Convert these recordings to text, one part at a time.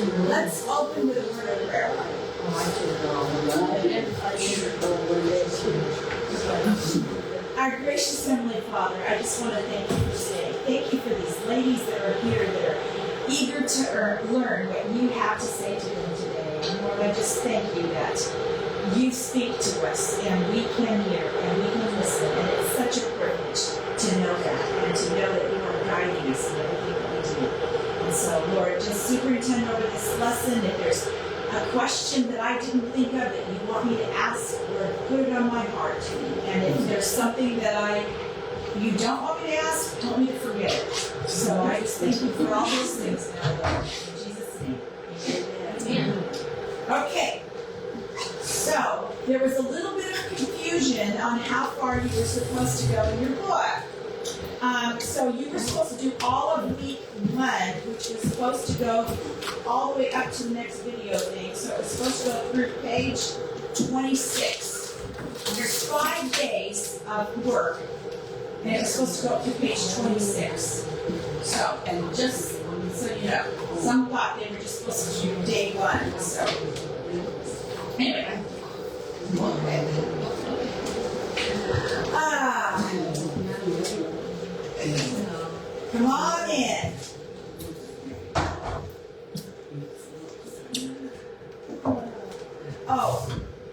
Let's open with a word of prayer. Our gracious Heavenly Father, I just want to thank you for today. Thank you for these ladies that are here that are eager to learn what you have to say to them today. And Lord, I just thank you that you speak to us and we can hear and we can listen. And it's such a privilege to know that and to know that you are guiding us in everything that we do. And so, Lord, just superintend over this lesson. If there's a question that I didn't think of that you want me to ask, Lord, put it on my heart. And if there's something that you don't want me to ask, don't want me to forget it. So I just thank you for all those things now, Lord. In Jesus' name. Amen. Okay. So there was a little bit of confusion on how far you were supposed to go in your book. So you were supposed to do all of week 1, which was supposed to go all the way up to the next video thing. So it was supposed to go through page 26. There's 5 days of work, and it was supposed to go up to page 26. So, and just so you know, some thought they were just supposed to do day 1. So, anyway. Okay. Come on in.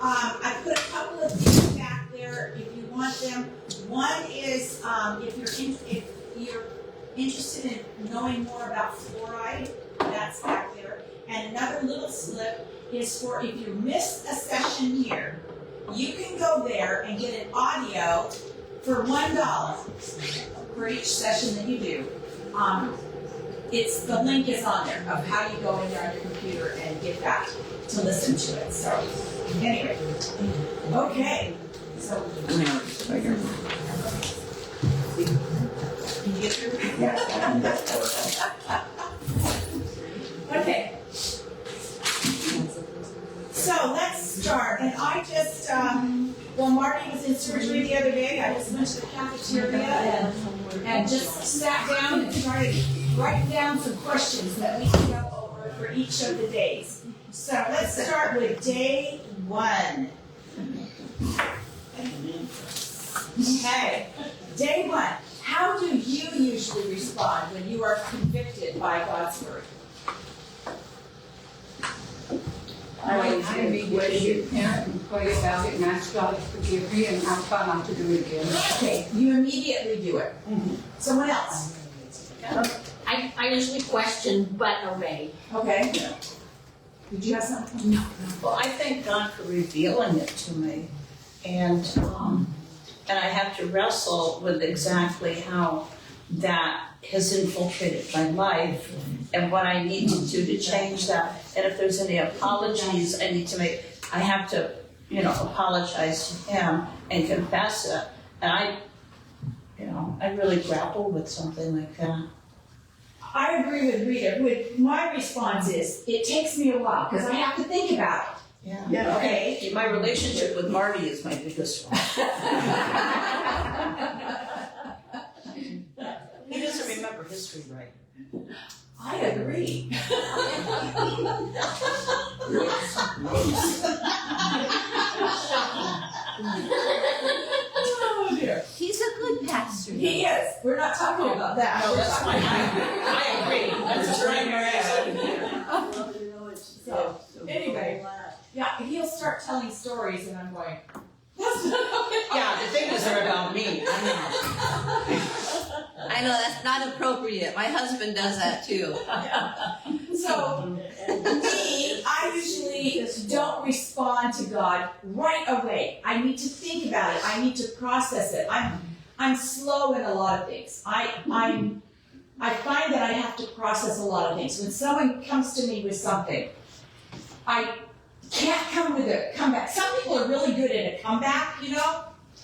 I put a couple of things back there if you want them. One is if you're interested in knowing more about fluoride, that's back there. And another little slip is for if you missed a session here, you can go there and get an audio for $1 for each session that you do. The link is on there of how you go in there on your computer and get that to listen to it. So anyway, okay. So can you get through? Okay. So let's start. And I just, well, Marty was in surgery the other day. I just went to the cafeteria and just sat down and started writing down some questions that we can go over for each of the days. So let's start with day 1. Okay, day 1. How do you usually respond when you are convicted by God's word? I read what you parent and pray about it and ask God to forgive me, and I'll try not to do it again. Okay, you immediately do it. Someone else? I usually question but obey. Okay. Did you have something? No. Well, I thank God for revealing it to me, and I have to wrestle with exactly how that has infiltrated my life and what I need to do to change that. And if there's any apologies I need to make, I have to, apologize to him and confess it. And I really grapple with something like that. I agree with Rita. My response is, it takes me a while because I have to think about it. Yeah. Okay. My relationship with Marty is my biggest one. He doesn't remember history right. I agree. Oh dear. He's a good pastor. He is. We're not talking about that. No, that's fine. I agree. That's So, anyway, yeah, he'll start telling stories and I'm going, that's not Yeah, the things are about me. I know that's not appropriate. My husband does that too. So, me, I usually don't respond to God right away. I need to think about it. I need to process it. I'm slow in a lot of things. I find that I have to process a lot of things. When someone comes to me with something, I can't come with a comeback. Some people are really good at a comeback,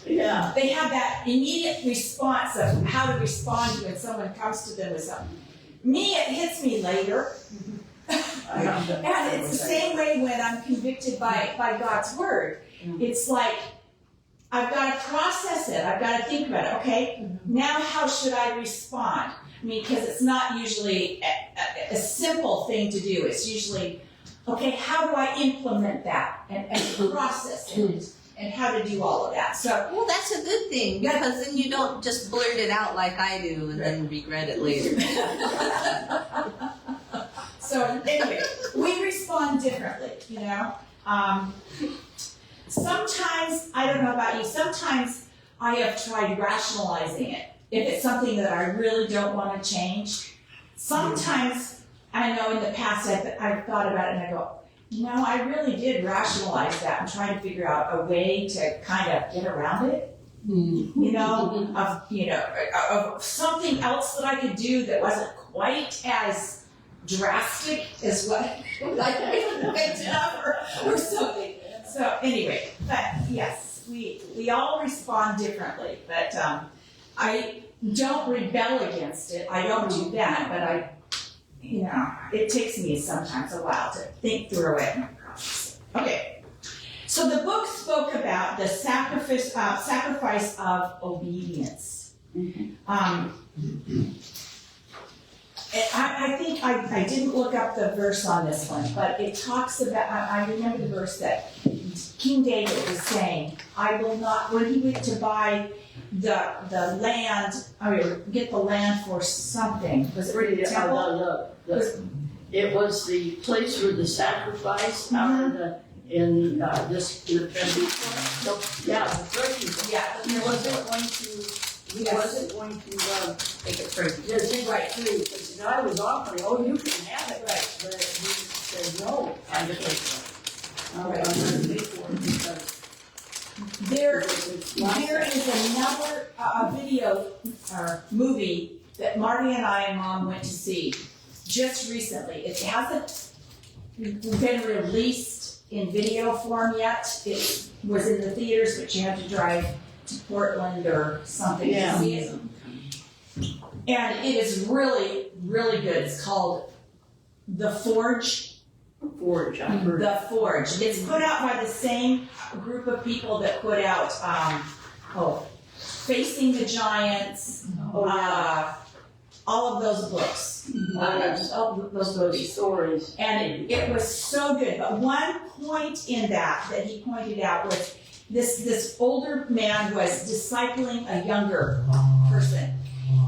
Yeah. They have that immediate response of how to respond when someone comes to them with something. Me, it hits me later. And it's the same way when I'm convicted by God's word. It's like, I've got to process it. I've got to think about it. Okay, now how should I respond? I mean, because it's not usually a simple thing to do. It's usually, okay, how do I implement that and process it and how to do all of that. So, Well, that's a good thing, because then you don't just blurt it out like I do and then regret it later. so anyway, we respond differently, you know. Sometimes, I don't know about you, sometimes I have tried rationalizing it. If it's something that I really don't want to change, sometimes I know in the past I've thought about it and I go, you know, I really did rationalize that and try to figure out a way to kind of get around it. You know, of something else that I could do that wasn't quite as drastic as what like I picked up or something. So anyway, but yes, we all respond differently. But I don't rebel against it. I don't do that. But it takes me sometimes a while to think through it and process it. Okay. So the book spoke about the sacrifice of obedience. I think I didn't look up the verse on this one, but it talks about, I remember the verse that King David was saying, I will not, when he went to buy the land, or get the land for something, was it for the temple? It was the place where the sacrifice in the threshing floor. Yeah. He wasn't going to Make it free. just take right through, because the guy was offering, oh, you can have it, Right. but he said, no, I'm going to pay for it. I'm Right. going to pay for it because There it's my is another video or movie that Marty and I and Mom went to see just recently. It hasn't been released in video form yet. It was in the theaters, but you had to drive to Portland or something to see it. And it is really, really good. It's called The Forge. forge, I heard. The Forge. It's put out by the same group of people that put out, Facing the Giants, all of those books, all of those movies. Stories. And it was so good. But one point in that he pointed out was this older man was discipling a younger person.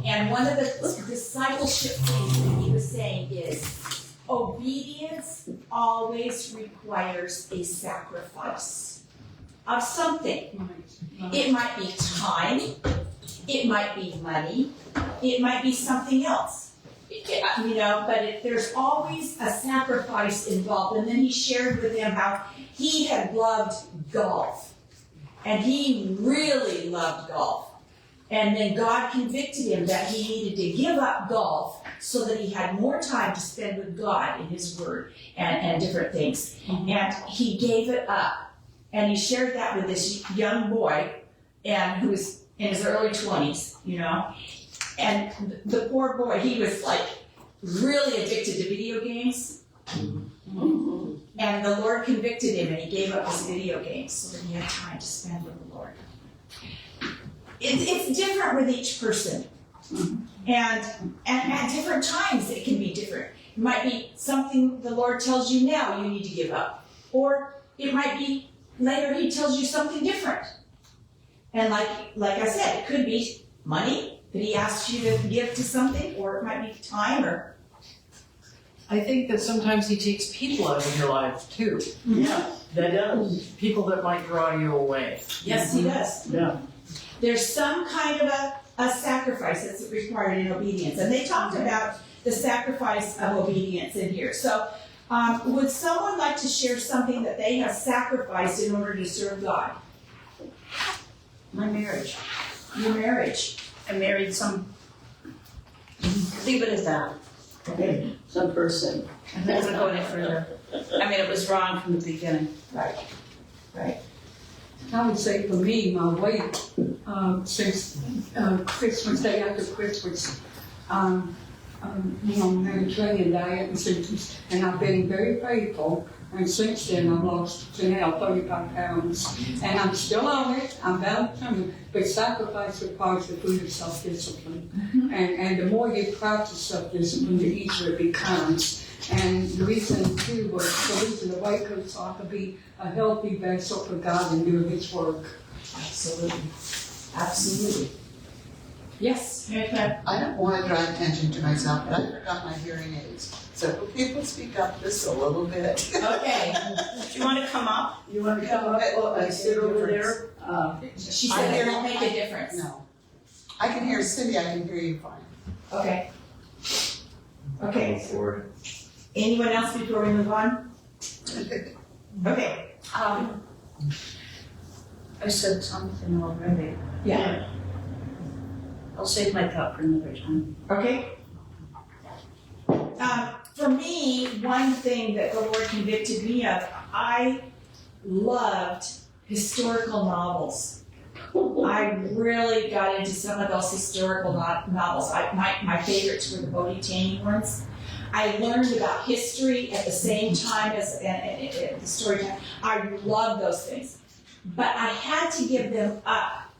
And one of the discipleship things that he was saying is, obedience always requires a sacrifice of something. It might be time, it might be money, it might be something else. But there's always a sacrifice involved. And then he shared with them how he had loved golf. And he really loved golf. And then God convicted him that he needed to give up golf so that he had more time to spend with God in his word and different things. And he gave it up. And he shared that with this young boy who was in his early 20s, And the poor boy, he was like really addicted to video games. And the Lord convicted him and he gave up his video games so that he had time to spend with the Lord. It's different with each person. And at different times it can be different. It might be something the Lord tells you now you need to give up. Or it might be later he tells you something different. And like I said, it could be money that he asks you to give to something, or it might be time or... I think that sometimes he takes people out of your life too. Yeah, that does. People that might draw you away. Yes, he does. Yeah. There's some kind of a sacrifice that's required in obedience. And they talked about the sacrifice of obedience in here. So would someone like to share something that they have sacrificed in order to serve God? My marriage. Your marriage. I married leave it at that. Some person. I'm not gonna go any further. I mean, it was wrong from the beginning. Right. I would say for me, my weight, since Christmas Day after Christmas, Mediterranean diet and I've been very faithful And since then, I've lost to now 35 pounds. And I'm still on it, I'm bound determined, but sacrifice requires the fruit of self-discipline. And the more you practice self-discipline, the easier it becomes. And the reason too was to lose the weight so I could be a healthy vessel for God and do His work. Absolutely. Absolutely. Yes, Mary Claire? I don't want to draw attention to myself, but I forgot my hearing aids. So will people speak up just a little bit? Okay. Do you wanna come up? You wanna come up and sit over there? She said it won't make a difference. No. I can hear Cindy, I can hear you fine. Okay. Okay. Anyone else before we move on? Okay. I said something already. Yeah. I'll save my thought for another time. Okay. For me, one thing that the Lord convicted me of, I loved historical novels. I really got into some of those historical novels. My favorites were the Bodhi Taney ones. I learned about history at the same time as the story time. I love those things. But I had to give them up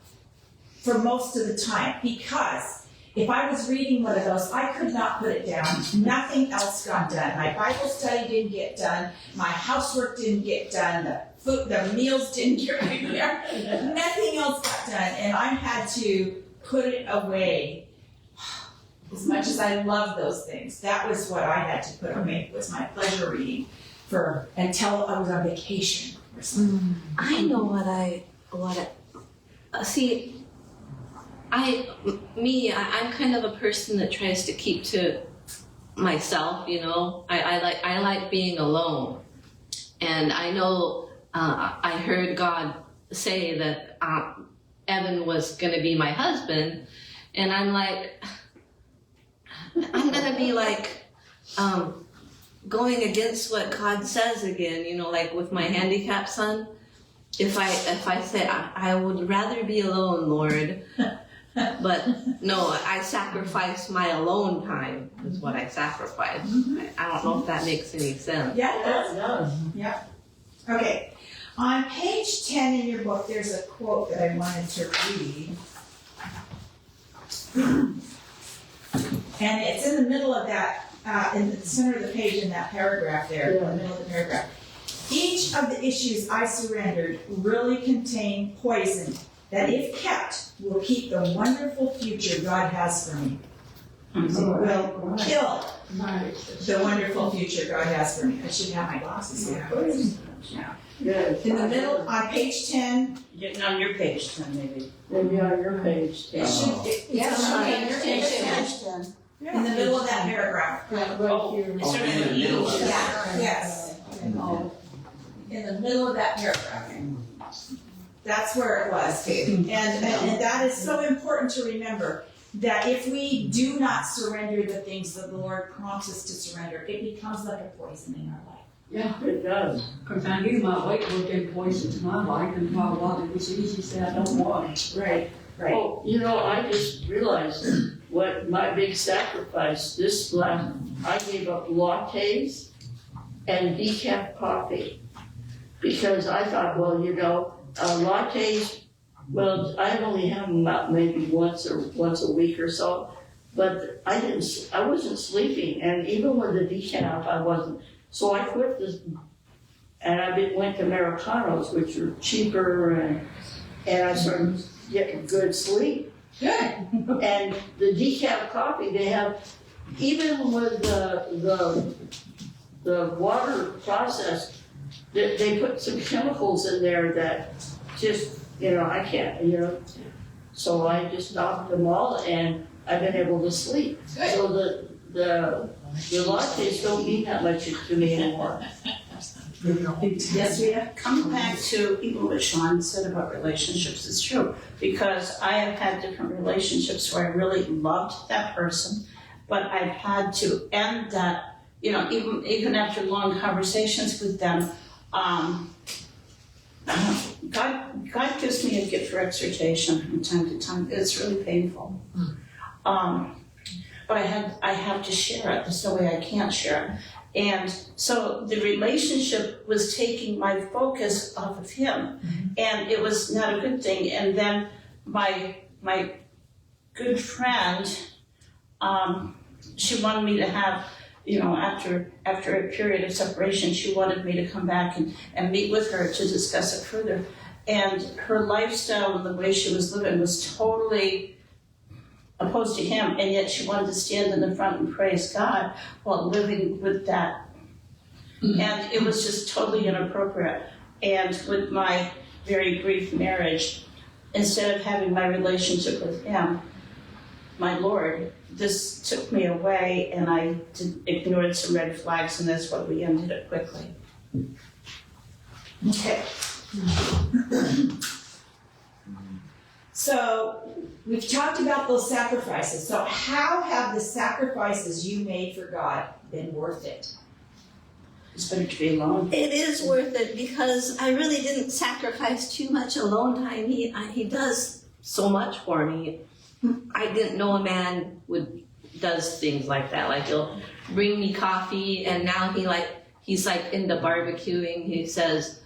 for most of the time because if I was reading one of those, I could not put it down. Nothing else got done. My Bible study didn't get done. My housework didn't get done. The meals didn't get prepared. Nothing else got done. And I had to put it away. As much as I love those things, that was what I had to put away. It was my pleasure reading until I was on vacation or something. I know I'm kind of a person that tries to keep to myself, you know. I like being alone. And I know I heard God say that Evan was going to be my husband, and I'm like, I'm going to be like going against what God says again, you know, like with my handicapped son. If I say I would rather be alone, Lord, but no, I sacrifice my alone time is what I sacrifice. I don't know if that makes any sense. Yeah, it does. It does. Okay. On page 10 in your book, there's a quote that I wanted to read. And it's in the middle of that, in the center of the page in that paragraph there, in the middle of the paragraph. Each of the issues I surrendered really contain poison that, if kept, will keep the wonderful future God has for me. It will kill the wonderful future God has for me. I should have my glasses here. Good. In the middle, on page 10, Getting on your page then, maybe. Maybe on your page, it should, it's on page 10, in the middle of that paragraph. Right here. It's sort of an eagle. Yeah, yes. In the middle of that paragraph. That's where it was. And that is so important to remember, that if we do not surrender the things that the Lord prompts us to surrender, it becomes like a poison in our life. Yeah, it does. Because I knew my weight would get poison to my life, and for a while it was easy to say I don't want. Right. Oh, you know, I just realized what my big sacrifice this last, I gave up lattes and decaf coffee. Because I thought, well, you know, lattes, well, I only have them about maybe once a week or so, but I wasn't sleeping, and even with the decaf, I wasn't. So I quit this, and I went to Americanos, which are cheaper, and I started getting good sleep. Good. And the decaf coffee, they have, even with the water process, they put some chemicals in there that just, you know, I can't, you know. So I just stopped them all, and I've been able to sleep. Good. So the lattes don't mean that much to me anymore. Yes, Rita? Coming back to even what Sean said about relationships is true, because I have had different relationships where I really loved that person, but I've had to end that, you know, even after long conversations with them. God gives me a gift for exhortation from time to time. It's really painful. But I have to share it. There's no way I can't share it. And so the relationship was taking my focus off of him, and it was not a good thing. And then my good friend, she wanted me to have, after a period of separation, she wanted me to come back and meet with her to discuss it further. And her lifestyle and the way she was living was totally opposed to him, and yet she wanted to stand in the front and praise God while living with that. And it was just totally inappropriate. And with my very brief marriage, instead of having my relationship with him, my Lord, this took me away, and I ignored some red flags, and that's why we ended it quickly. Okay. So we've talked about those sacrifices. So how have the sacrifices you made for God been worth it? It's better to be alone. It is worth it because I really didn't sacrifice too much alone time. He does so much for me. I didn't know a man does things like that. Like he'll bring me coffee, and now he's like into barbecuing. He says,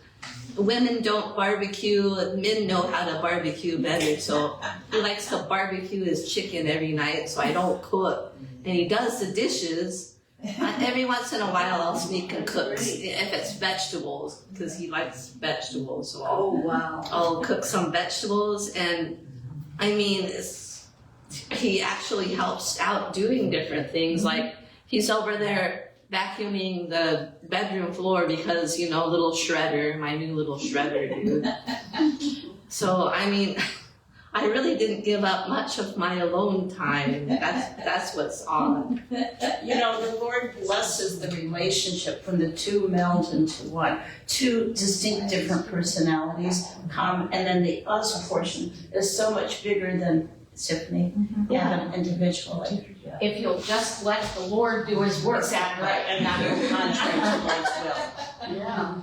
women don't barbecue, men know how to barbecue better. So he likes to barbecue his chicken every night, so I don't cook. And he does the dishes. Every once in a while I'll sneak and cook if it's vegetables, because he likes vegetables. So I'll cook some vegetables, and I mean, he actually helps out doing different things. Like he's over there vacuuming the bedroom floor because, little shredder, my new little shredder dude. So, I mean, I really didn't give up much of my alone time. That's what's odd. The Lord blesses the relationship when the two meld into one. Two distinct different personalities come, and then the us portion is so much bigger than Tiffany, Adam individually. If you'll just let the Lord do his work. Exactly, and not go contrary to God's will. Yeah.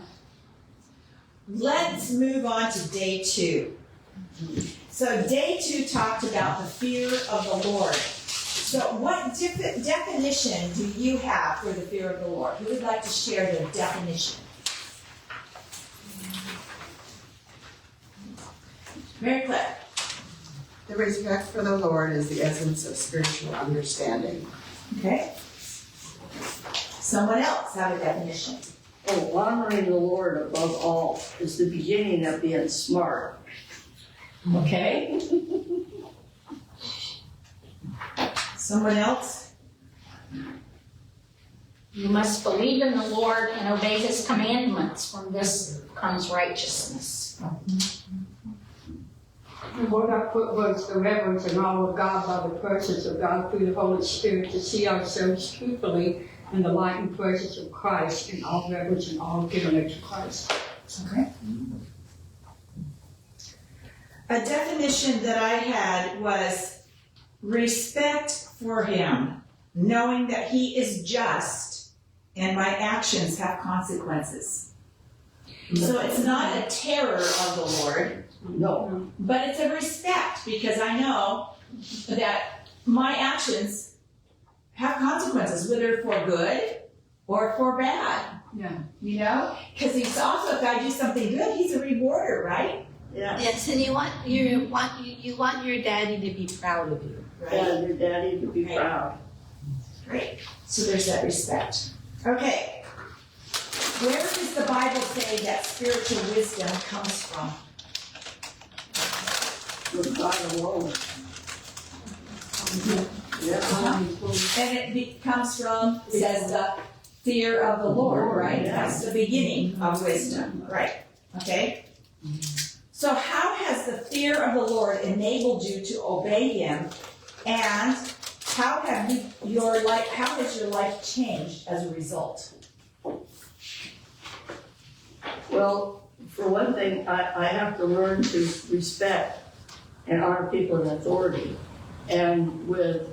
Let's move on to day 2. So day 2 talked about the fear of the Lord. So what definition do you have for the fear of the Lord? Who would like to share the definition? Mary Claire. The respect for the Lord is the essence of spiritual understanding. Okay. Someone else have a definition. Oh, honoring the Lord above all is the beginning of being smart. Okay. Someone else? You must believe in the Lord and obey his commandments. From this comes righteousness. And what I put was the reverence and awe of God by the presence of God through the Holy Spirit, to see ourselves truthfully in the light and presence of Christ, in all reverence and all given it to Christ. Okay. A definition that I had was respect for him, knowing that he is just and my actions have consequences. So it's not a terror of the Lord, No. but it's a respect, because I know that my actions have consequences, whether for good or for bad. Yeah. Because he's also, if I do something good, he's a rewarder, right? Yeah. Yes, and you want your daddy to be proud of you. Yeah, your daddy to be Right. proud. Great. So there's that respect. Okay. Where does the Bible say that spiritual wisdom comes from? With God alone. Yeah. And it comes from, it says, the fear of the Lord, right? That's the beginning of wisdom, right? Okay? So how has the fear of the Lord enabled you to obey him, and how has your life changed as a result? Well, for one thing, I have to learn to respect and honor people in authority. And with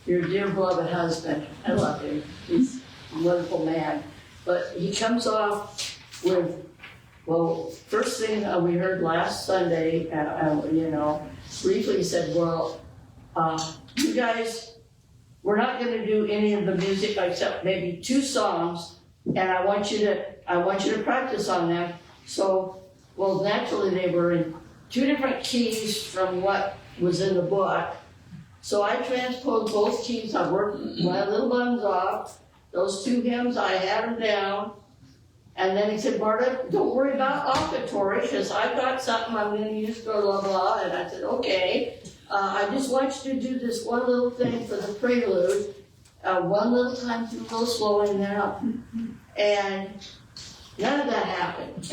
your dear beloved husband, I love him, he's a wonderful man. But he comes off with, well, first thing we heard last Sunday, briefly he said, well, you guys we're not gonna do any of the music except maybe 2 songs, and I want you to practice on them. So, well, naturally, they were in 2 different keys from what was in the book. So I transposed both keys, I worked my little buns off, those 2 hymns, I had them down. And then he said, Marta, don't worry about offertory, because I've got something I'm gonna use, blah, blah, blah. And I said, okay, I just want you to do this one little thing for the prelude, one little time, do a little slowing down. And none of that happened.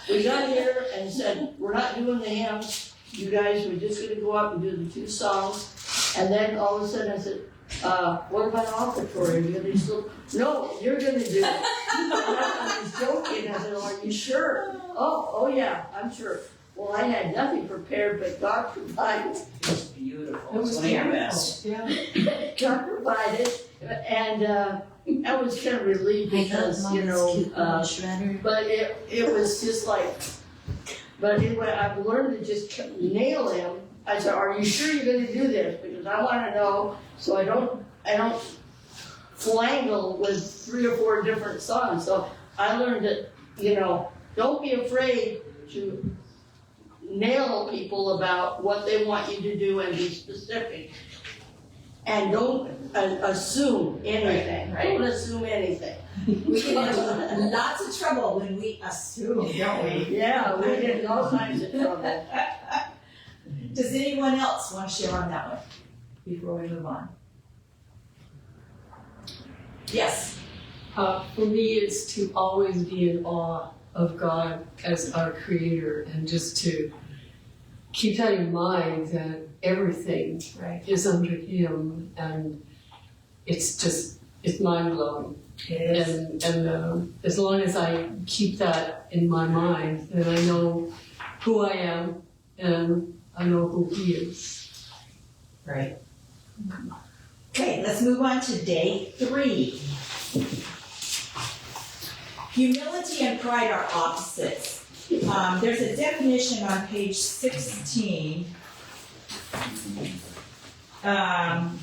We got here and said, we're not doing the hymns. You guys, we're just gonna go up and do the 2 songs. And then all of a sudden I said, what about offertory? Are you gonna still? No, you're gonna do it. I was joking. I said, are you sure? Oh yeah, I'm sure. Well, I had nothing prepared, but God provided. It was beautiful. It was one of your beautiful. best. Yeah. God provided, and I was kind of relieved because, you know, but it was just like, but anyway, I've learned to just nail him. I said, are you sure you're gonna do this? Because I wanna know, so I don't flangle with 3 or 4 different songs. So I learned that, you know, don't be afraid to nail people about what they want you to do and be specific. And don't assume anything. Right. Don't assume anything. We get into lots of trouble when we assume, don't we? Yeah, we get in all kinds of trouble. Does anyone else want to share on that one before we move on? Yes. For me, it's to always be in awe of God as our creator and just to keep that in mind that everything Right. is under Him, and it's mind blowing. It is. And as long as I keep that in my mind, then I know who I am and I know who He is. Right. Okay, let's move on to day 3. Humility and pride are opposites. There's a definition on page 16. I'm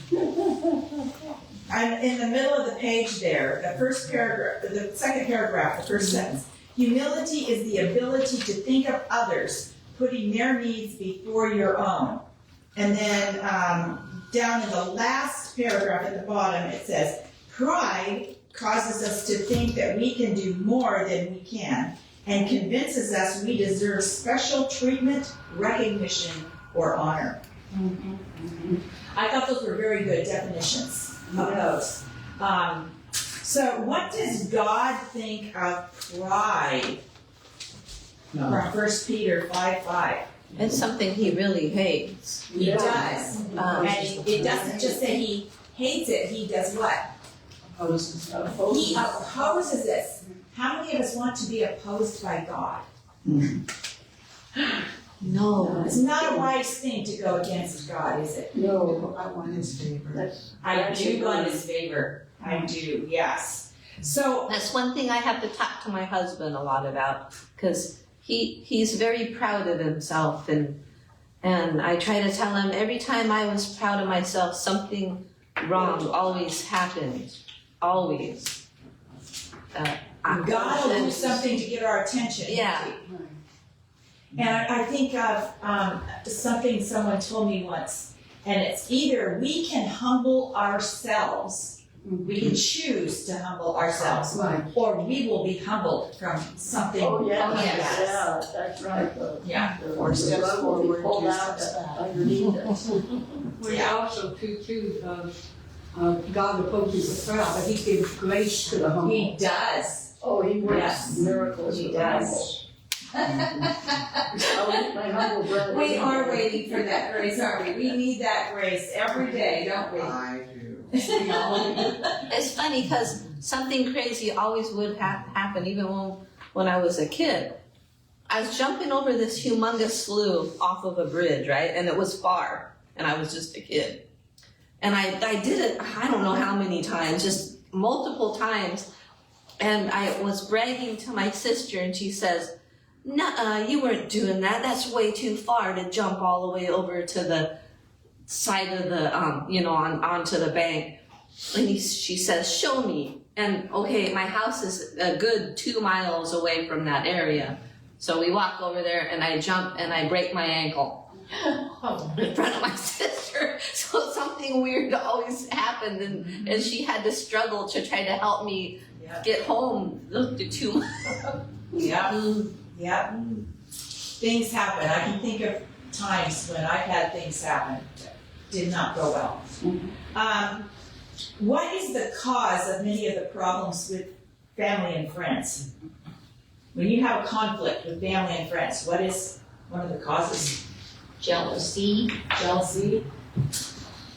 in the middle of the page there, the first paragraph, the second paragraph, the first sentence. Humility is the ability to think of others, putting their needs before your own. And then down in the last paragraph at the bottom, it says, pride causes us to think that we can do more than we can and convinces us we deserve special treatment, recognition, or honor. I thought those were very good definitions of those. So what does God think of pride? From 1 Peter 5:5. It's something he really hates. He does. Um, And it doesn't just say he hates it, he does what? He opposes this. How many of us want to be opposed by God? No. It's not a wise thing to go against God, is it? No, I want His favor. I do want his favor. I do, yes. So, That's one thing I have to talk to my husband a lot about, because he's very proud of himself, and I try to tell him every time I was proud of myself, something wrong always happened. Always. God will do something to get our attention. Yeah. And I think of something someone told me once, and it's either we can humble ourselves, we can choose to humble ourselves, Right. or we will be humbled from something. oh yeah, yes. yeah, that's right. Yeah. Four steps The rug will be forward, pulled 2 out steps back. underneath us. We Yeah. also too, God opposes the proud, but He gives grace to the humble. He does. Oh, he works Yes. miracles He with does. I'll eat my humble brother. We are waiting for that grace, aren't we? We need that grace every day, don't we? I do. It's funny because something crazy always would happen, even when I was a kid. I was jumping over this humongous slough off of a bridge, right? And it was far, and I was just a kid. And I did it, I don't know how many times, just multiple times. And I was bragging to my sister, and she says, "Nuh-uh, you weren't doing that. That's way too far to jump all the way over to side of the, you know, onto the bank. And she says, show me. And okay, my house is a good 2 miles away from that area. So we walk over there and I jump and I break my ankle in front of my sister. So something weird always happened and she had to struggle to try to help me get home the 2 miles. Yep. Things happen. I can think of times when I've had things happen that did not go well. What is the cause of many of the problems with family and friends? When you have a conflict with family and friends, what is one of the causes? Jealousy. Jealousy?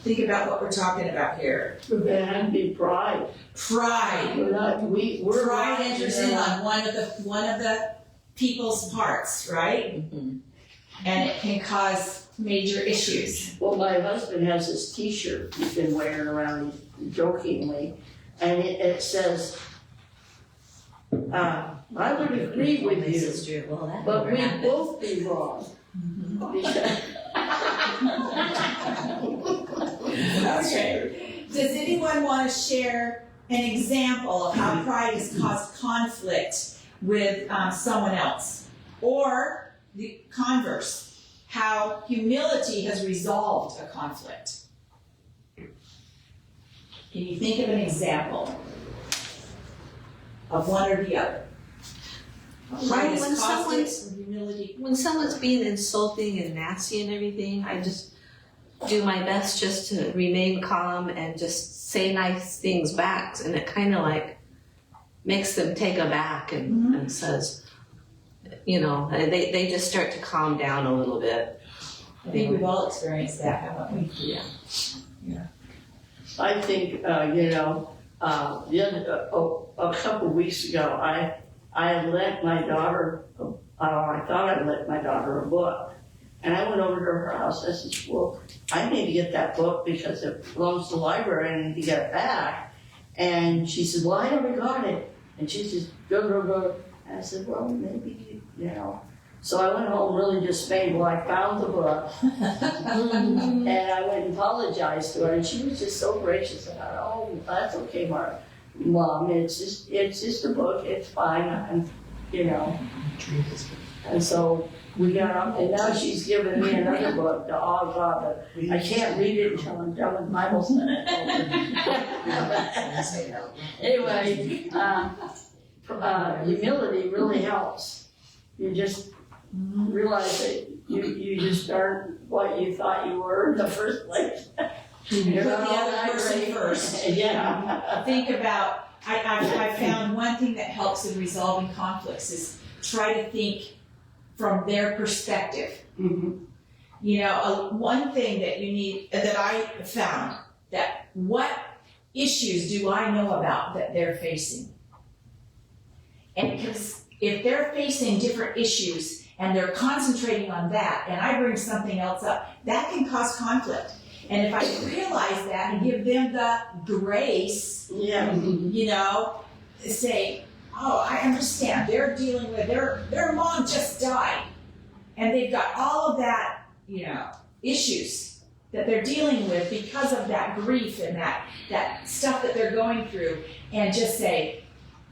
Think about what we're talking about here. And be pride. Pride. We're Pride enters in on one of the people's parts, right? Mm-hmm. And it can cause major issues. Well, my husband has this T-shirt he's been wearing around jokingly, and it says, I would agree with you, but we both be wrong. Okay. Does anyone want to share an example of how pride has caused conflict with someone else? Or the converse, how humility has resolved a conflict? Can you think of an example of one or the other? Pride has When caused it, someone's- or humility. When someone's being insulting and nasty and everything, I just do my best just to remain calm and just say nice things back. And it kind of like makes them take aback and says, you know, they just start to calm down a little bit. I think we've all experienced that, haven't we? Yeah. I think, a couple weeks ago, I lent my daughter, I thought I lent my daughter a book. And I went over to her house, I said, well, I need to get that book because it belongs to the library and I need to get it back. And she said, well, I never got it. And she says, go. And I said, well, maybe, you know. So I went home really dismayed. Well, I found the book. And I went and apologized to her. And she was just so gracious. And I thought, oh, that's okay, Mom. It's just a book. It's fine. And, you know. And so we got up, and now she's giving me another book, the Oh God, but I can't read it until I'm done with Bible study. Anyway, humility really helps. You just realize that you just aren't what you thought you were in the first place. Put the other person first. Yeah. Think about, I found one thing that helps in resolving conflicts is try to think from their perspective. Mm-hmm. You know, one thing that you need, that I found, that what issues do I know about that they're facing? And because if they're facing different issues and they're concentrating on that, and I bring something else up, that can cause conflict. And if I realize that and give them the grace, Yeah. you know, say, oh, I understand. They're dealing with their mom just died, and they've got all of that, you know, issues that they're dealing with because of that grief and that stuff that they're going through, and just say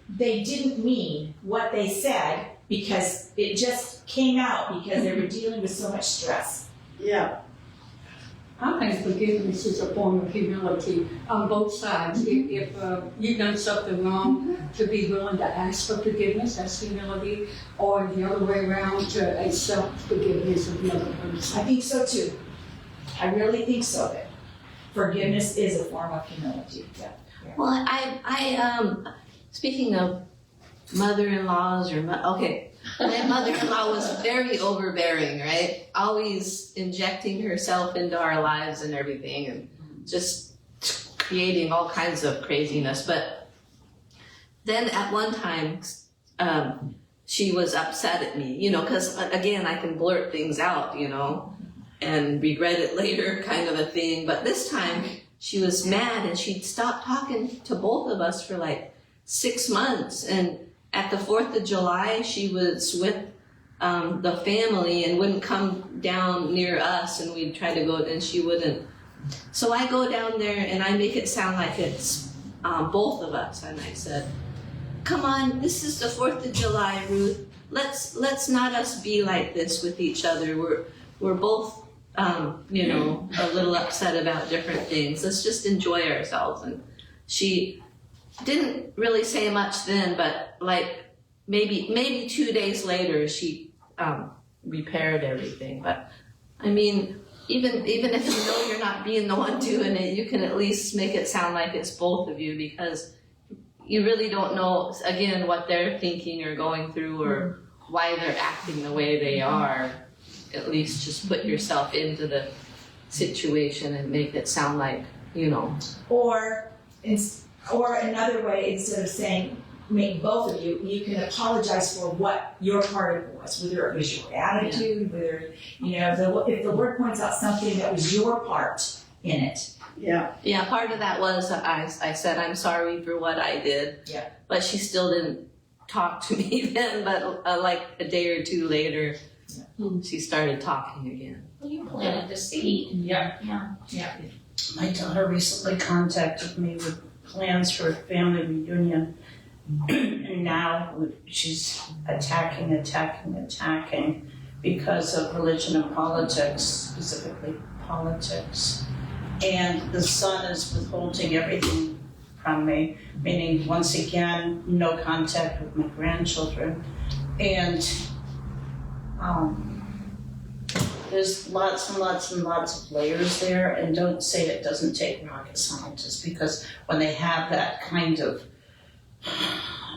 they didn't mean what they said because it just came out because they were dealing with so much stress. Yeah. I think forgiveness is a form of humility on both sides. If you've done something wrong, to be willing to ask for forgiveness, that's humility, or the other way around, to accept forgiveness of the other person. I think so too. I really think so. That forgiveness is a form of humility. Yeah. Well, I speaking of mother-in-laws my mother-in-law was very overbearing, right? Always injecting herself into our lives and everything, and just creating all kinds of craziness. But then at one time, she was upset at me, you know, because again, I can blurt things out, you know, and regret it later, kind of a thing. But this time, she was mad, and she'd stopped talking to both of us for like 6 months. And at the 4th of July, she was with the family and wouldn't come down near us, and we'd try to go, and she wouldn't So I go down there and I make it sound like it's both of us, and I said, "Come on, this is the 4th of July, Ruth. Let's not us be like this with each other. We're both, you know, a little upset about different things. Let's just enjoy ourselves." And she didn't really say much then, but like maybe 2 days later, she repaired everything. But I mean, even if you know you're not being the one doing it, you can at least make it sound like it's both of you, because you really don't know, again, what they're thinking or going through or why they're acting the way they are. At least just put yourself into the situation and make it sound like, you know. Or another way, instead of saying, make both of you, you can apologize for what your part of it was, whether it was your attitude, whether, you know, if the Lord points out something that was your part in it. Yeah. Yeah, part of that was I said, "I'm sorry for what I did." Yeah. But she still didn't talk to me then, but like a day or two later, she started talking again. Well, you planted the seed. Yeah. Yeah. My daughter recently contacted me with plans for a family reunion. And now she's attacking because of religion and politics, specifically politics. And the son is withholding everything from me, meaning, once again, no contact with my grandchildren. And there's lots and lots and lots of layers there, and don't say it doesn't take rocket scientists, because when they have that kind of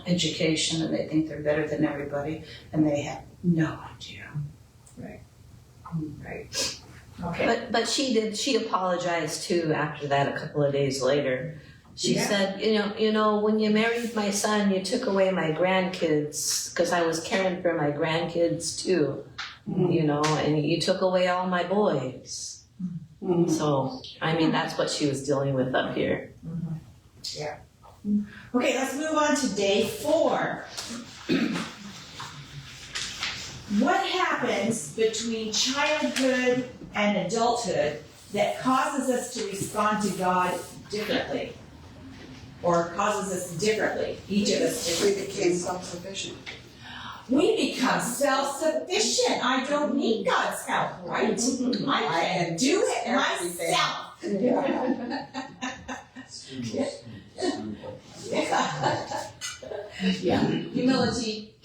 education and they think they're better than everybody, and they have no idea. Right. Okay. But she apologized too after that a couple of days later. She said, you know, when you married my son, you took away my grandkids, because I was caring for my grandkids too, you know, and you took away all my boys. So, I mean, that's what she was dealing with up here. Yeah. Okay, let's move on to day 4. What happens between childhood and adulthood that causes us to respond to God differently? Or causes us differently, each of us differently? We became self-sufficient. We become self-sufficient. I don't need God's help, right? I can do it myself. Yeah. Humility.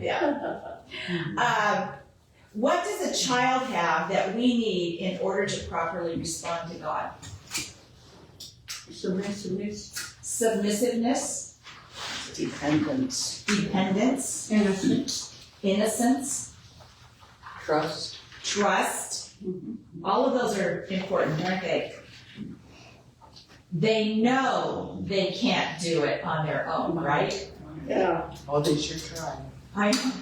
Yeah. What does a child have that we need in order to properly respond to God? Submissiveness. Dependence. Dependence. Innocence. Trust. All of those are important, aren't they? They know they can't do it on their own, right? Yeah. Oh, they sure try.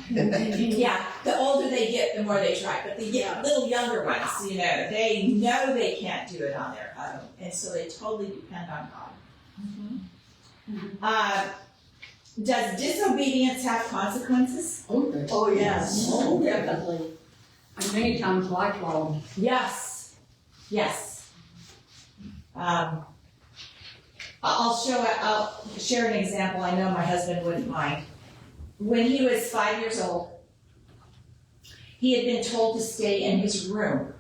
Yeah, the older they get, the more they try. But the little younger ones, you know they can't do it on their own. And so they totally depend on God. Does disobedience have consequences? Oh, yes. Oh, definitely. And many times lifelong. Yes. I'll share an example. I know my husband wouldn't mind. When he was 5 years old, he had been told to stay in his room.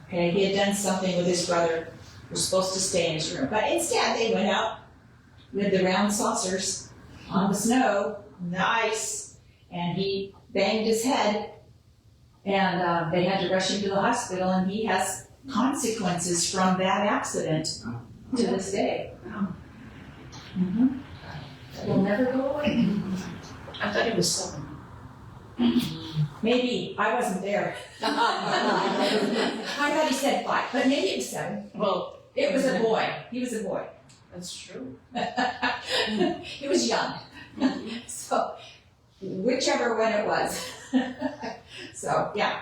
Okay, he had done something with his brother. He was supposed to stay in his room, but instead they went out with the round saucers on the snow, the ice, and he banged his head, and they had to rush him to the hospital, and he has consequences from that accident to this day. That will never go away. I thought he was 7. Maybe, I wasn't there. I thought he said 5, but maybe it was 7. Well, It was a boy. He was a boy. that's true. He was young. So, whichever one it was. So, yeah.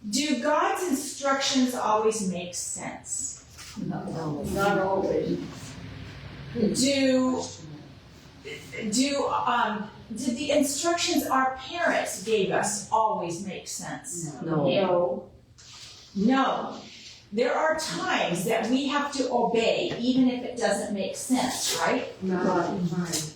Do God's instructions always make sense? Not always. Did the instructions our parents gave us always make sense? No. No. there are times that we have to obey, even if it doesn't make sense, right? Right.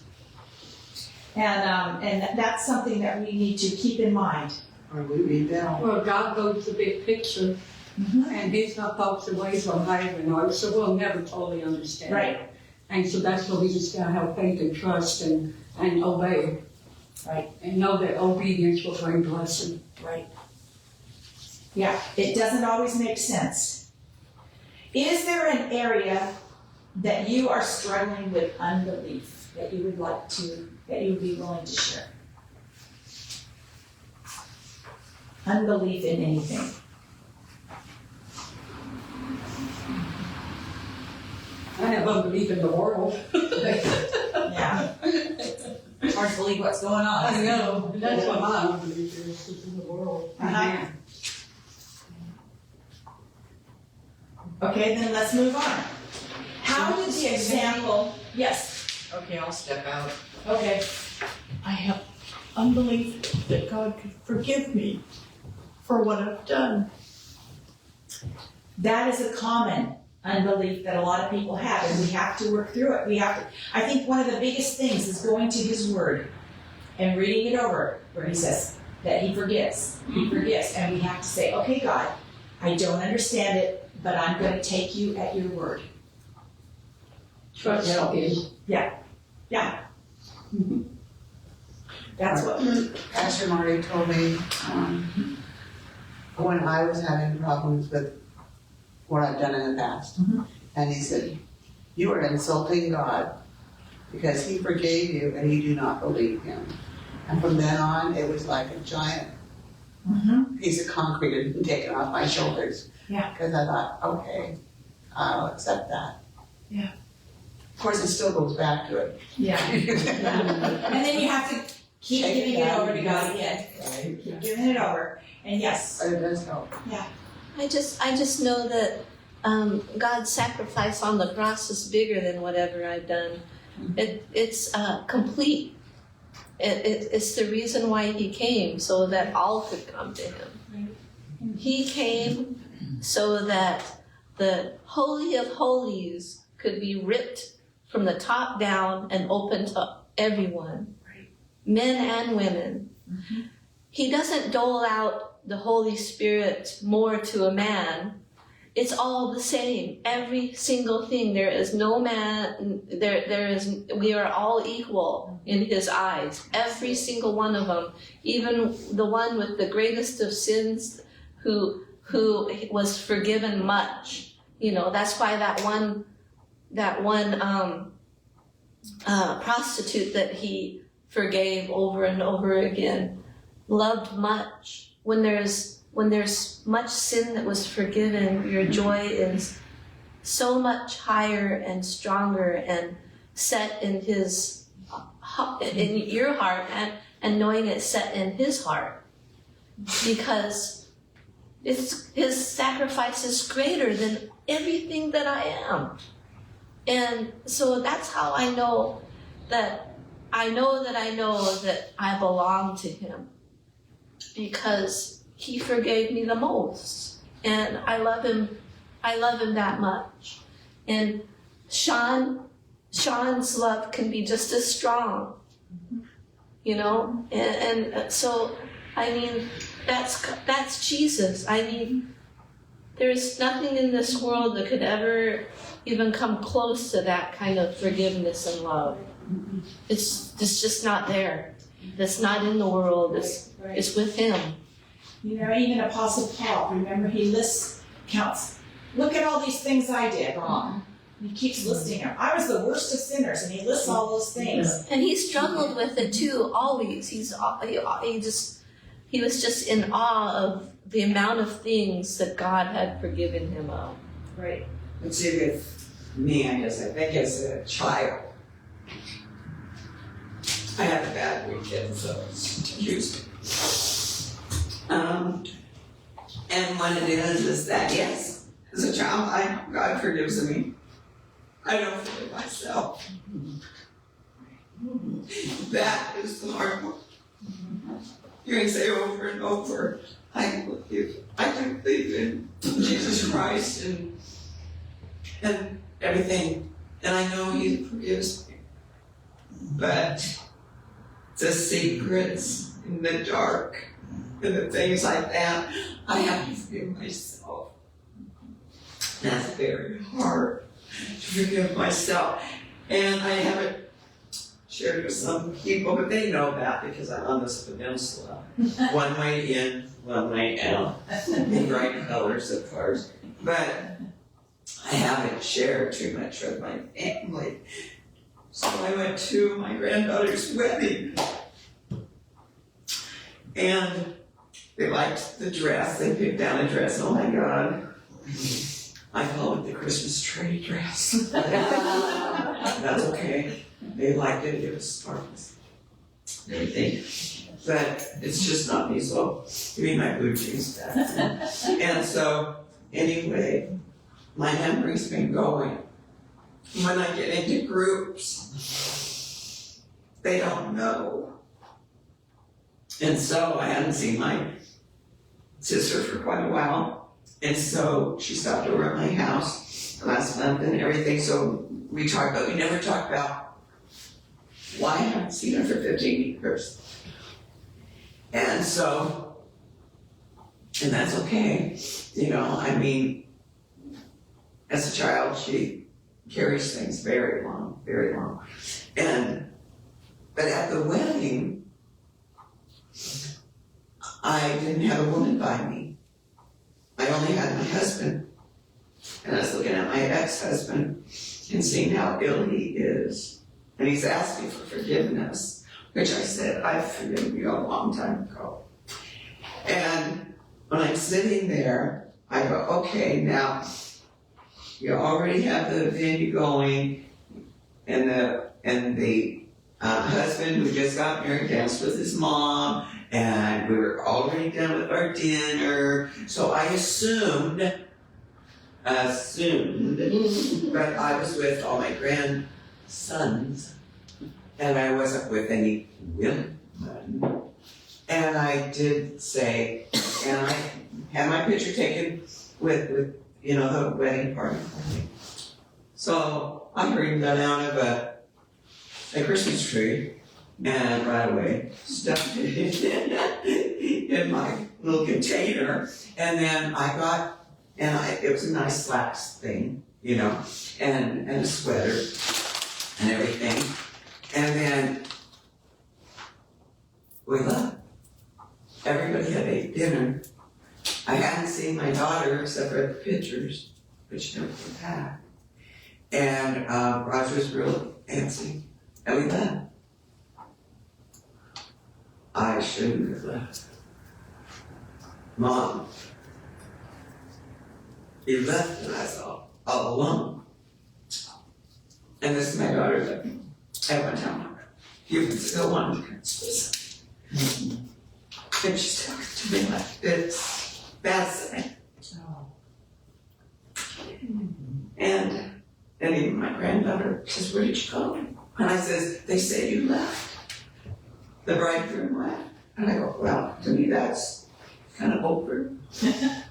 And that's something that we need to keep in mind. Or we rebel. Well, God goes the big picture, and His thoughts and ways are higher than ours, so we'll never totally understand. Right. And so that's why we just gotta have faith and trust and obey. Right. And know that obedience will bring blessing. Right. Yeah, it doesn't always make sense. Is there an area that you are struggling with unbelief that you would be willing to share? Unbelief in anything. I have unbelief in the world. Yeah. It's hard to believe what's going on. I know, that's what my unbelief is in the world. Uh-huh. Okay, then let's move on. How did the example, yes, Okay, I'll step out. okay, I have unbelief that God could forgive me for what I've done. that is a common unbelief that a lot of people have, and we have to work through it. I think one of the biggest things is going to His Word and reading it over, where He says that He forgives, and we have to say, okay, God, I don't understand it, but I'm going to take you at your word. Trust Him. Yeah. That's what. Pastor Marty told me, when I was having problems with what I've done in the past. And he said, you are insulting God because He forgave you and you do not believe Him. And from then on, it was like a giant piece of concrete had been taken off my shoulders. Yeah. Because I thought, okay, I'll accept that. Yeah. Of course, it still goes back to it. Yeah. And then you have to keep Take giving it it down. over to God again. Right. Keep giving it over. And yes. But it does help. I just know that God's sacrifice on the cross is bigger than whatever I've done. It's complete. It's the reason why He came, so that all could come to Him. He came so that the Holy of Holies could be ripped from the top down and open to everyone, men and women. He doesn't dole out the Holy Spirit more to a man. It's all the same. Every single thing. There is no man, we are all equal in His eyes. Every single one of them. Even the one with the greatest of sins who was forgiven much. You know, that's why that one prostitute that He forgave over and over again loved much. When there's much sin that was forgiven, your joy is so much higher and stronger and set in in your heart and knowing it's set in His heart, because His sacrifice is greater than everything that I am. And so that's how I know that I know that I belong to Him, because He forgave me the most, and I love Him that much. And Sean's love can be just as strong, you know, and so I mean that's Jesus. I mean, there's nothing in this world that could ever even come close to that kind of forgiveness and love. It's just not there. It's not in the world. It's with Him. You know, even Apostle Paul, remember, he counts, look at all these things I did wrong. He keeps listing them. I was the worst of sinners, and he lists all those things. And he struggled with it too, always. He was just in awe of the amount of things that God had forgiven him of. Right. But see, with me, I think as a child, I had a bad weekend, so excuse me. And what it is that, yes, as a child, I know God forgives me. I don't forgive myself. That is the hard one. You can say over and over, I do believe in Jesus Christ and everything, and I know He forgives me. But the secrets in the dark and the things like that, I have to forgive myself. That's very hard to forgive myself, and I haven't shared with some people, but they know that because I'm on this peninsula. One way in, one way out, in bright colors, of course. But I haven't shared too much with my family. So I went to my granddaughter's wedding. And they liked the dress. They picked out a dress. Oh my God. I call it the Christmas tree dress. That's okay. They liked it. It was sparkles. Everything. But it's just not me, so give me my blue jeans back. And so, anyway, my memory's been going. When I get into groups, they don't know. And so I hadn't seen my sister for quite a while. And so she stopped over at my house last month and everything. So we talked, but we never talked about why I haven't seen her for 15 years. And so, and that's okay. You know, I mean, as a child, she carries things very long, very long. But at the wedding, I didn't have a woman by me. I only had my husband. And I was looking at my ex-husband and seeing how ill he is. And he's asked me for forgiveness, which I said, I've forgiven you a long time ago. And when I'm sitting there, I go, okay, now, you already have the venue going, and the husband who just got married danced with his mom, and we were already done with our dinner. So I assumed, but I was with all my grandsons, and I wasn't with any women. And I did say, and I had my picture taken with you know, the wedding party. So I heard him go down of a Christmas tree, and right away stuffed it in my little container. And then I got, it was a nice slacks thing, you know, and a sweater and everything. And then we left. Everybody had ate dinner. I hadn't seen my daughter except for the pictures, but she never came back. And Roger was real antsy, and we left. I shouldn't have left. Mom, you left and I was all alone. And this is my daughter that at one time, you still wanted to Christmas. And she's talking to me like this. That's it. And even my granddaughter says, where did you go? And I says, they say you left. The bridegroom left. And I go, well, to me that's kind of over.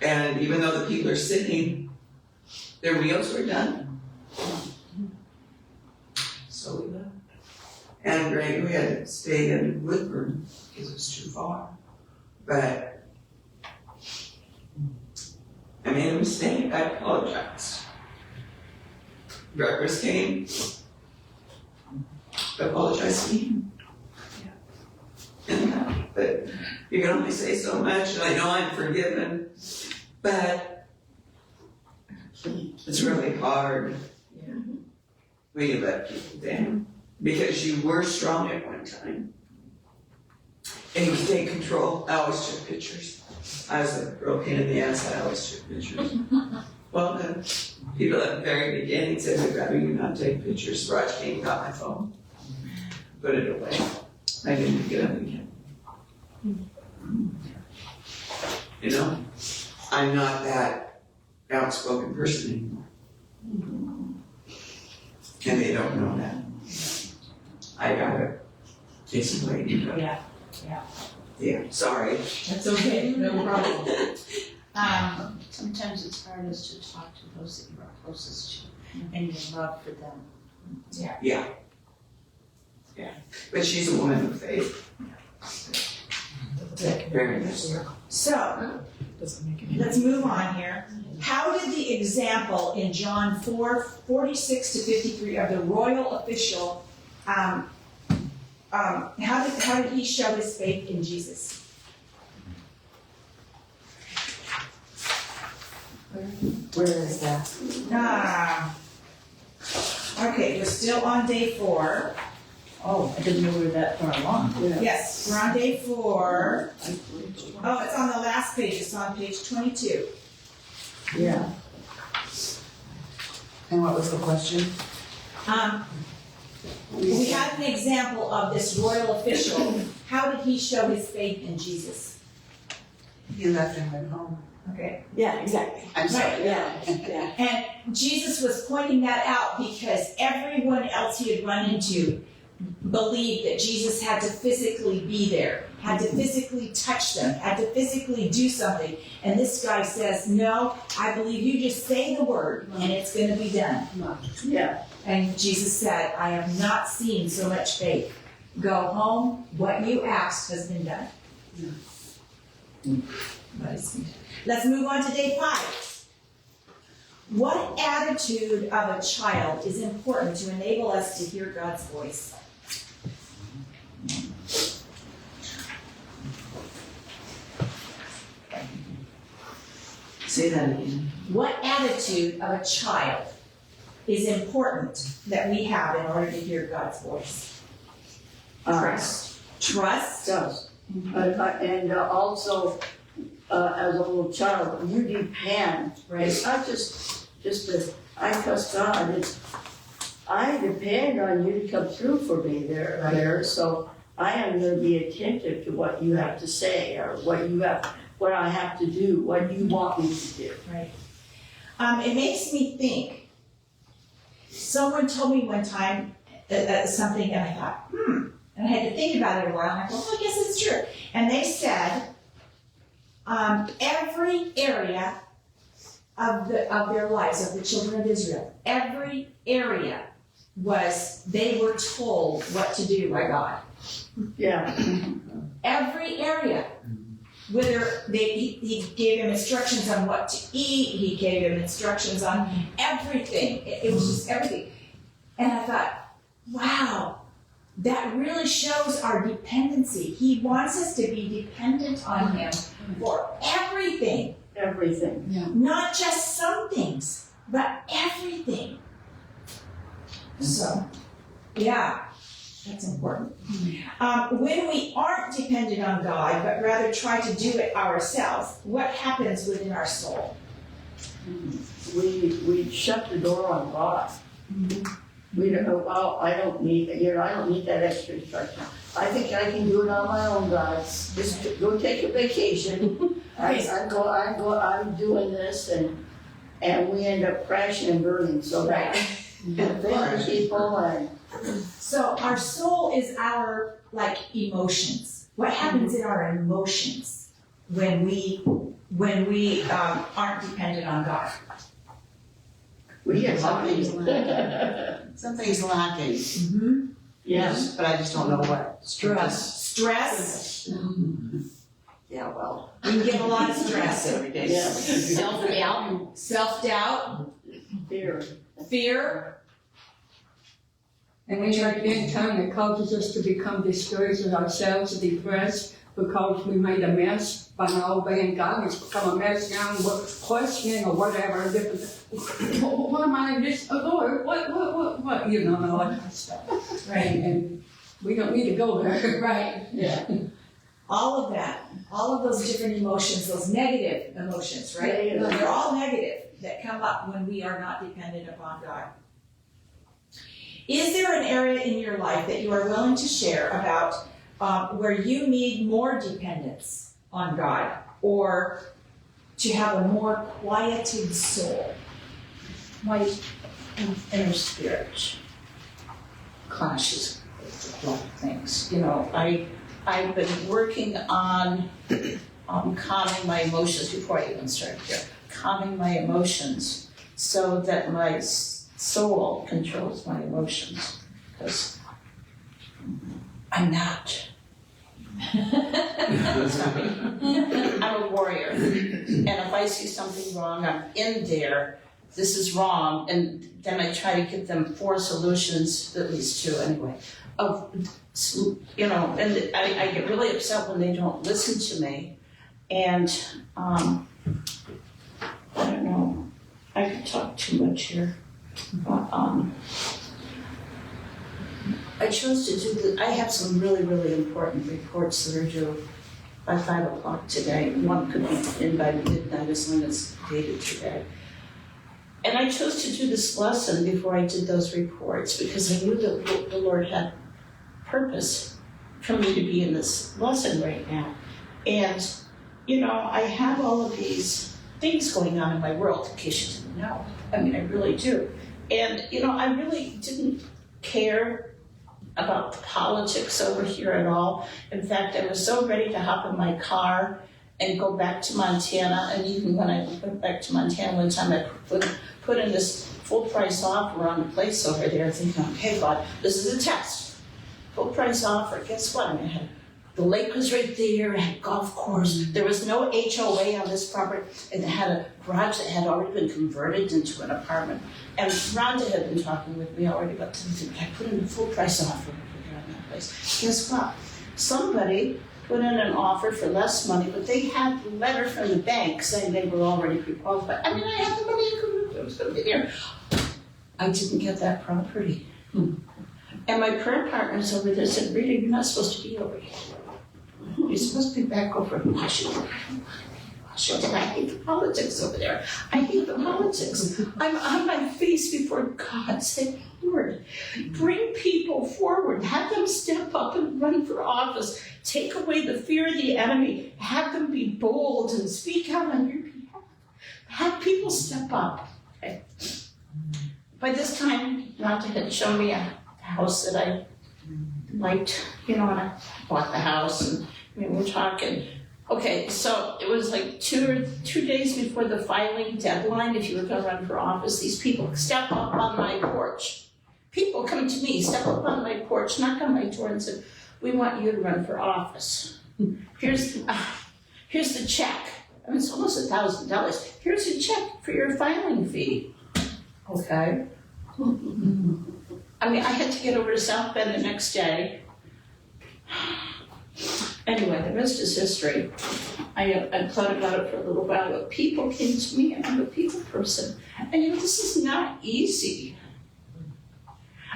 And even though the people are sitting, their meals were done. So we left. And we had to stay in Woodburn because it was too far. But I made a mistake. I apologized. Breakfast came. I apologized to him. Yeah. But you can only say so much, and I know I'm forgiven. But it's really hard when you let people down. Because you were strong at one time. And you could take control. I always took pictures. I was a real pain in the ass. I always took pictures. Well, the people at the very beginning said, I'd rather you not take pictures. Raj came and got my phone. Put it away. I didn't get up again. You know, I'm not that outspoken person anymore. And they don't know that. I gotta take some weight. Yeah. Yeah, sorry. That's okay, no problem. Sometimes it's hardest to talk to those that you are closest to and your love for them. Yeah. But she's a woman of faith. Very nice. So, let's move on here. How did the example in John 4:46 to 53 of the royal official, how did he show his faith in Jesus? Where is that? Okay, we're still on day 4. Oh, I didn't know we were that far along. Yes, we're on day 4. Oh, it's on the last page, it's on page 22. Yeah. And what was the question? We had an example of this royal official. How did he show his faith in Jesus? He left and went home. Okay. Yeah, exactly. I'm sorry. Right, yeah. And Jesus was pointing that out because everyone else he had run into believed that Jesus had to physically be there, had to physically touch them, had to physically do something. And this guy says, no, I believe you just say the word and it's going to be done. Yeah. And Jesus said, I have not seen so much faith. Go home, what you asked has been done. Let's move on to day 5. What attitude of a child is important to enable us to hear God's voice? Say that again. What attitude of a child is important that we have in order to hear God's voice? Trust. Trust? Does. And also, as a little child, you depend. Right. It's not just that I trust God, it's I depend on you to come through for me there. So I am going to be attentive to what you have to say or what I have to do, what you want me to do. Right. It makes me think. Someone told me one time something, and I thought, and I had to think about it a while, and I thought, well, I guess it's true. And they said, every area of their lives, of the children of Israel, every area they were told what to do by God. Yeah. Every area. Whether he gave him instructions on what to eat, he gave him instructions on everything. It was just everything. And I thought, wow, that really shows our dependency. He wants us to be dependent on him for everything. Everything. Not just some things, but everything. So, yeah. That's important. When we aren't dependent on God, but rather try to do it ourselves, what happens within our soul? We shut the door on God. We don't go, well, I don't need that extra instruction. I think I can do it on my own, God. Just go take a vacation. I'm doing this, and we end up crashing and burning so bad. Offending people and. So our soul is our emotions. What happens in our emotions when we aren't dependent on God? We get Something's lacking. Mm-hmm. Yes. But I just don't know what. Stress. Yeah, well. We can get a lot of stress. Every day. Yeah. Self-doubt. Self-doubt. Fear. And then in time, it causes us to become discouraged with ourselves and depressed because we made a mess by not obeying God. It's become a mess now, and we're questioning or whatever. What am I this? Oh, Lord, what? You know, and all that kind of stuff. Right. And we don't need to go there. Right. Yeah. All of that, all of those different emotions, those negative emotions, right? Yeah. They're all negative that come up when we are not dependent upon God. Is there an area in your life that you are willing to share about where you need more dependence on God or to have a more quieted soul? My inner spirit clashes with a lot of things. You know, I I've been working on calming my emotions before I even started here. Calming my emotions so that my soul controls my emotions. Because I'm not. That's not me. I'm a warrior. And if I see something wrong, I'm in there. This is wrong. And then I try to give them 4 solutions, at least 2 anyway, of, you know, and I get really upset when they don't listen to me. And I don't know, I could talk too much here. But I chose to do I have some really, really important reports that are due by 5 o'clock today. One could be in by midnight as long as it's dated today. And I chose to do this lesson before I did those reports because I knew that the Lord had purpose for me to be in this lesson right now. And, you know, I have all of these things going on in my world, in case you didn't know. I mean, I really do. And, you know, I really didn't care about the politics over here at all. In fact, I was so ready to hop in my car and go back to Montana. And even when I went back to Montana one time, I put in this full price offer on the place over there, thinking, okay, God, this is a test. Full price offer. Guess what? I mean, the lake was right there, it had a golf course. There was no HOA on this property. It had a garage that had already been converted into an apartment. And Rhonda had been talking with me already about something. I put in a full price offer over there on that place. Guess what? Somebody put in an offer for less money, but they had a letter from the bank saying they were already pre-qualified. I mean, I had the money, I was going to be there. I didn't get that property. And my prayer partners over there said, Rita, you're not supposed to be over here. You're supposed to be back over in Washington. Washington, I hate the politics over there. I hate the politics. I'm on my face before God saying, Lord, bring people forward. Have them step up and run for office. Take away the fear of the enemy. Have them be bold and speak out on your behalf. Have people step up. Okay. By this time, Rhonda had shown me a house that I liked, you know, and I bought the house, and I mean, we're talking. Okay, so it was like two days before the filing deadline. If you were going to run for office, these people step up on my porch. People come to me, step up on my porch, knock on my door, and said, "We want you to run for office. Here's the check. I mean, it's almost $1,000. Here's your check for your filing fee." Okay. I mean, I had to get over to South Bend the next day. Anyway, the rest is history. I thought about it for a little while, but people came to me, and I'm a people person. And you know, this is not easy.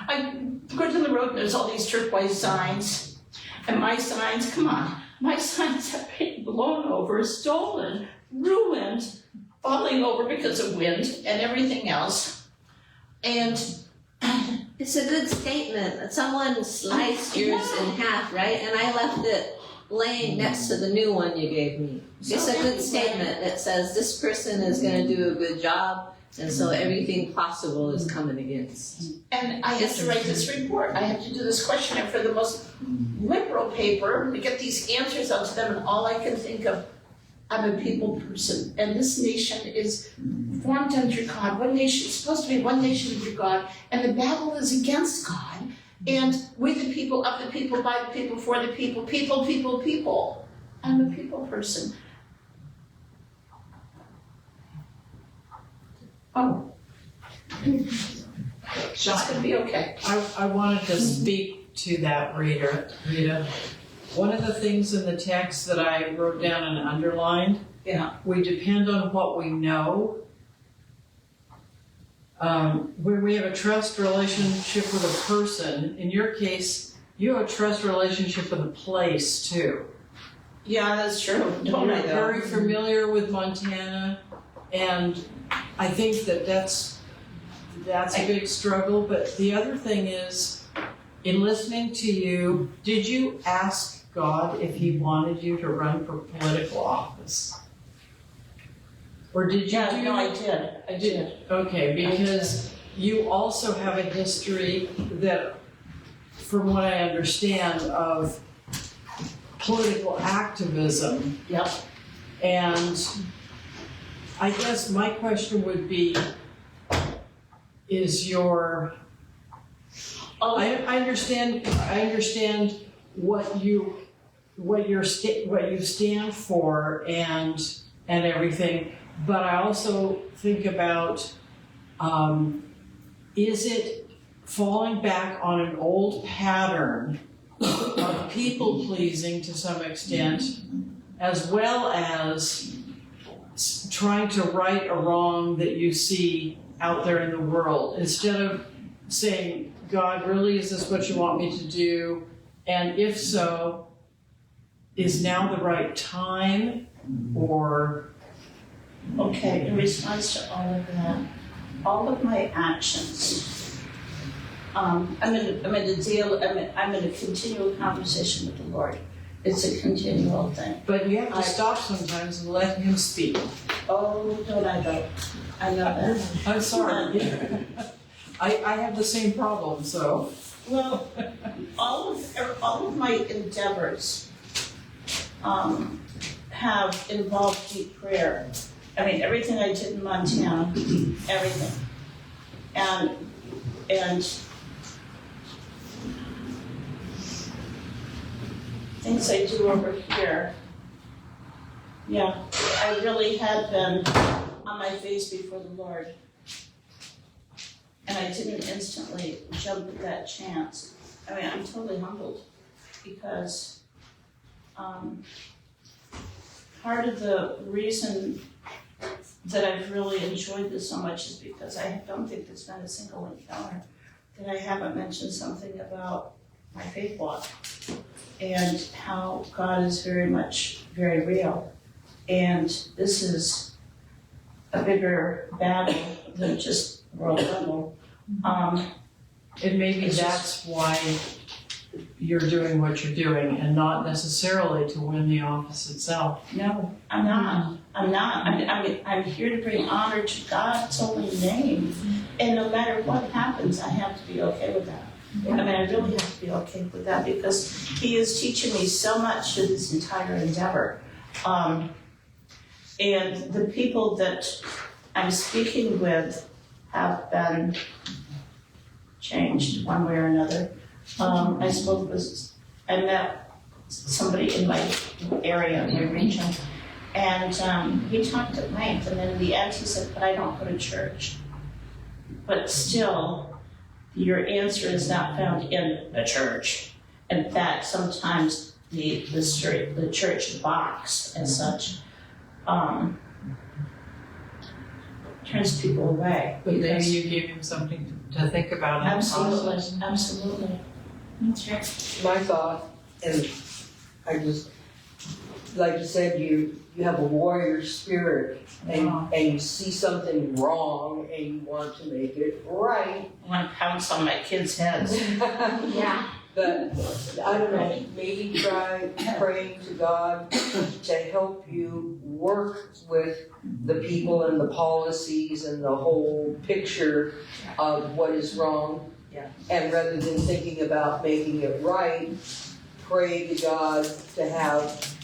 I go down the road and there's all these turquoise signs. And my signs, come on, my signs have been blown over, stolen, ruined, falling over because of wind and everything else. And it's a good statement. Someone sliced yours in half, right? And I left it laying next to the new one you gave me. It's a good statement that says this person is going to do a good job, and so everything possible is coming against. And I have to write this report. I have to do this questionnaire for the most liberal paper to get these answers out to them, and all I can think of, I'm a people person, and this nation is formed under God. One nation is supposed to be one nation under God, and the battle is against God. And with the people, of the people, by the people, for the people, people. I'm a people person. Oh. It's gonna be okay. I wanted to speak to that, Rita. One of the things in the text that I wrote down and underlined, we depend on what we know. When we have a trust relationship with a person, in your case, you have a trust relationship with a place too. Yeah, that's true. You're very familiar with Montana, and I think that's a big struggle. But the other thing is, in listening to you, did you ask God if He wanted you to run for political office? Or did you? Yeah, no, I did. Okay, because you also have a history that, from what I understand, of political activism. Yep. And I guess my question would be, is your, I understand what you stand for and everything, but I also think about, is it falling back on an old pattern of people pleasing to some extent, as well as trying to right a wrong that you see out there in the world, instead of saying, God, really, is this what you want me to do? And if so, is now the right time? Or Okay, in response to all of that, all of my actions, I'm in a continual conversation with the Lord. It's a continual thing. but you have to stop sometimes and let him speak. Oh, don't I though? I know that. I'm sorry. I have the same problem, so. Well, all of my endeavors have involved deep prayer. I mean, everything I did in Montana, everything. And things I do over here, yeah, I really had been on my face before the Lord. And I didn't instantly jump at that chance. I mean, I'm totally humbled because part of the reason that I've really enjoyed this so much is because I don't think there's been a single encounter that I haven't mentioned something about my faith walk and how God is very real. And this is a bigger battle than just world level. And maybe that's why you're doing what you're doing and not necessarily to win the office itself. No, I'm not. I'm here to bring honor to God's holy name. And no matter what happens, I have to be okay with that. I mean, I really have to be okay with that because He is teaching me so much through this entire endeavor. And the people that I'm speaking with have been changed one way or another. I met somebody in my area, my region, and he talked at length, and then in the end he said, but I don't go to church. But still, your answer is not found in a church. In fact, sometimes the church box and such turns people away. But maybe you gave him something to think about. Absolutely. That's right. My thought, and I just, like you said, you have a warrior spirit, and you see something wrong, and you want to make it right. I want to pounce on my kids' heads. Yeah. But, I don't know, maybe try praying to God to help you work with the people and the policies and the whole picture of what is wrong. Yeah. And rather than thinking about making it right, pray to God to have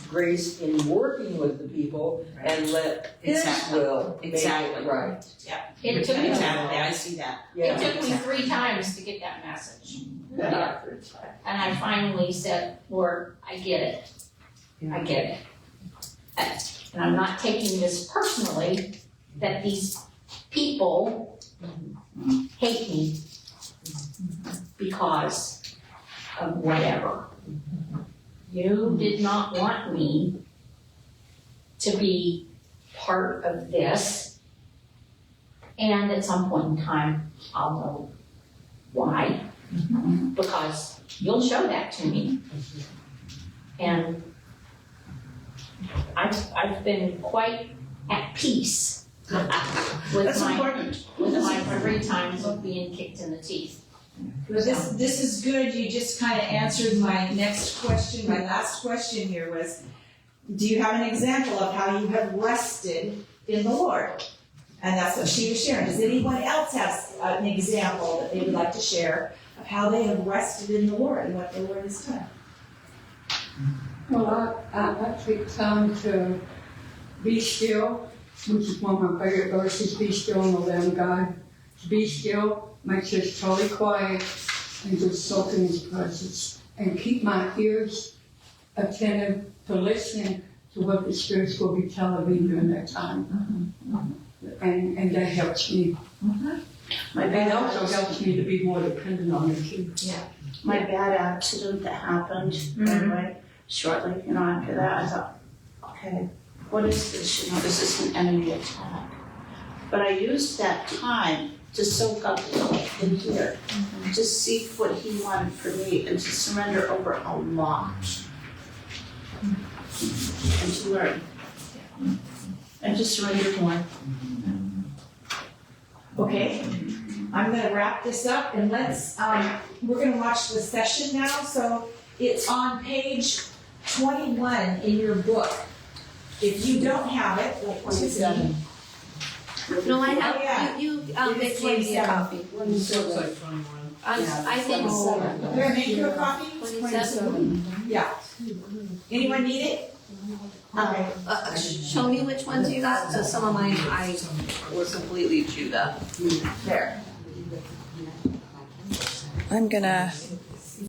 grace in working with the people and let His will make it right. Yeah. It took me, Exactly, I see that. it took me 3 times to get that message. Yeah. And I finally said, Lord, I get it. I get it. And I'm not taking this personally, that these people hate me because of whatever. You did not want me to be part of this. And at some point in time, I'll know why. Because you'll show that to me. And I've been quite at peace with That's my important. 3 times of being kicked in the teeth. Well, this is good. You just kind of answered my next question. My last question here was, do you have an example of how you have rested in the Lord? And that's what she was sharing. Does anyone else have an example that they would like to share of how they have rested in the Lord and what the Lord has done? Well, I take time to be still, which is one of my favorite verses, be still and obey God. To be still makes us totally quiet and just soak in His presence and keep my ears attentive to listening to what the spirits will be telling me during that time. And that helps me. My And bad also helps me to be more dependent on it too. my bad accident that happened anyway, shortly, after that, I thought, okay, what is this, is this an enemy attack? But I used that time to soak up in here, to seek what He wanted for me and to surrender over a lot. And to learn. And to surrender more. Okay, I'm gonna wrap this up and let's, we're gonna watch the session now, so it's on page 21 in your book. If you don't have it, like 27. No, I Oh, have, yeah. you It make is me a 27. copy. Looks like 21. I think We're gonna make you a copy? 27. Yeah. Anyone need it? Okay. Show me which ones you got, so some of mine I were completely chewed up. There. I'm gonna